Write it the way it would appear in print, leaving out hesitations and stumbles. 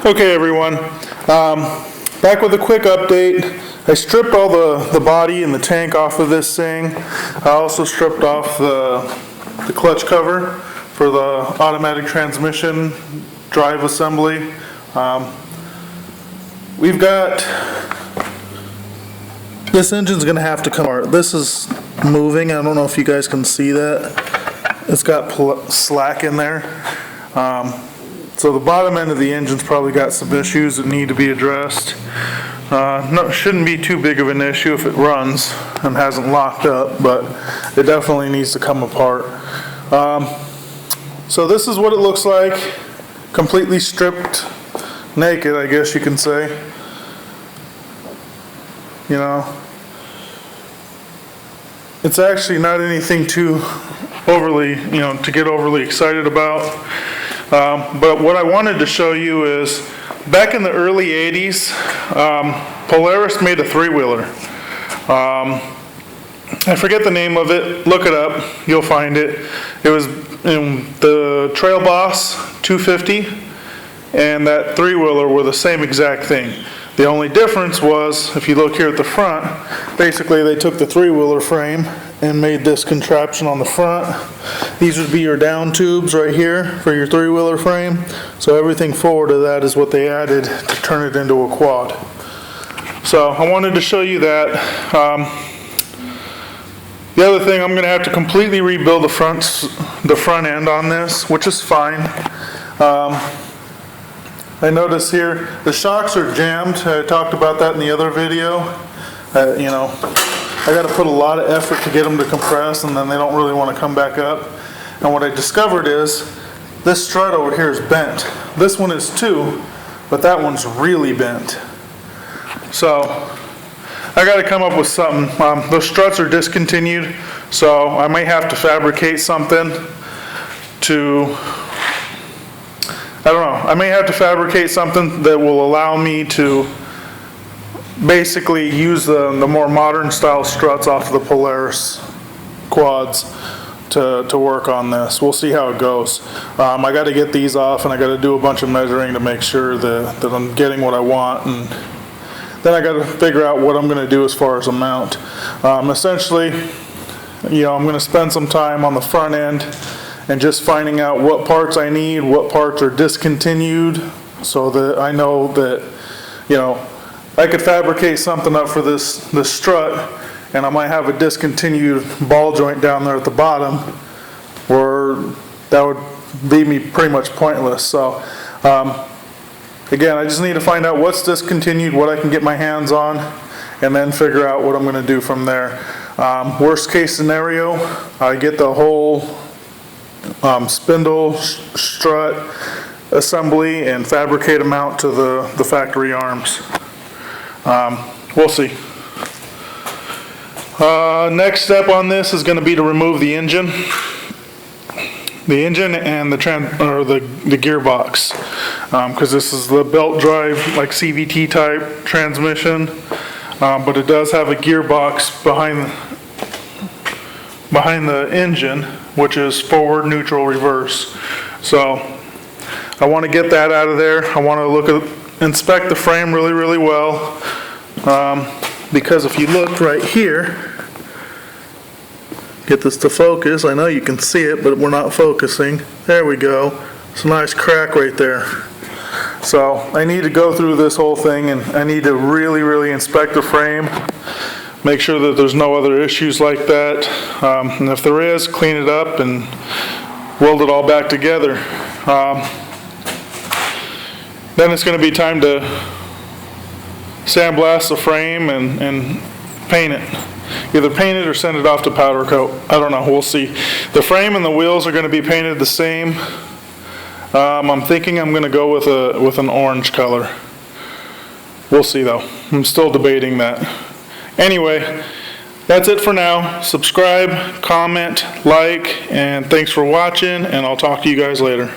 Okay everyone, back with a quick update. I stripped all the body and the tank off of this thing. I also stripped off the clutch cover for the automatic transmission drive assembly. We've got, this engine's going to have to come apart. This is moving. I don't know if you guys can see that. It's got slack in there. So the bottom end of the engine's probably got some issues that need to be addressed. No, shouldn't be too big of an issue if it runs and hasn't locked up, but it definitely needs to come apart. So this is what it looks like, completely stripped naked, I guess you can say. You know, it's actually not anything too overly, to get overly excited about. But what I wanted to show you is, back in the early 80s, Polaris made a three-wheeler. I forget the name of it. Look it up. You'll find it. It was in the Trail Boss 250 and that three-wheeler were the same exact thing. The only difference was, if you look here at the front, basically they took the three-wheeler frame and made this contraption on the front. These would be your down tubes right here for your three-wheeler frame. So everything forward of that is what they added to turn it into a quad. So I wanted to show you that. The other thing, I'm going to have to completely rebuild the front end on this, which is fine. I notice here the shocks are jammed. I talked about that in the other video. I got to put a lot of effort to get them to compress, and then they don't really want to come back up. And what I discovered is this strut over here is bent. This one is too, but that one's really bent. So I got to come up with something. Those struts are discontinued, so I might have to fabricate something to, I don't know, I may have to fabricate something that will allow me to basically use the more modern style struts off of the Polaris quads to work on this. We'll see how it goes. I got to get these off, and I got to do a bunch of measuring to make sure that I'm getting what I want, and then I got to figure out what I'm going to do as far as a mount. Essentially, I'm going to spend some time on the front end and just finding out what parts I need, what parts are discontinued, so that I know that, I could fabricate something up for this strut, and I might have a discontinued ball joint down there at the bottom, where that would leave me pretty much pointless. So again, I just need to find out what's discontinued, what I can get my hands on, and then figure out what I'm going to do from there. Worst case scenario, I get the whole spindle strut assembly and fabricate a mount to the factory arms. We'll see. Next step on this is going to be to remove the engine. The engine and the gearbox, because this is the belt drive, like CVT type transmission, but it does have a gearbox behind the engine, which is forward, neutral, reverse. So I want to get that out of there. I want to inspect the frame really, really well, because if you look right here, get this to focus. I know you can see it, but we're not focusing. There we go. It's a nice crack right there. So I need to go through this whole thing, and I need to really, really inspect the frame, make sure that there's no other issues like that, and if there is, clean it up and weld it all back together. Then it's going to be time to sandblast the frame and paint it. Either paint it or send it off to powder coat. I don't know, we'll see. The frame and the wheels are going to be painted the same. I'm thinking I'm going to go with an orange color. We'll see though. I'm still debating that. Anyway, that's it for now. Subscribe, comment, like, and thanks for watching, and I'll talk to you guys later.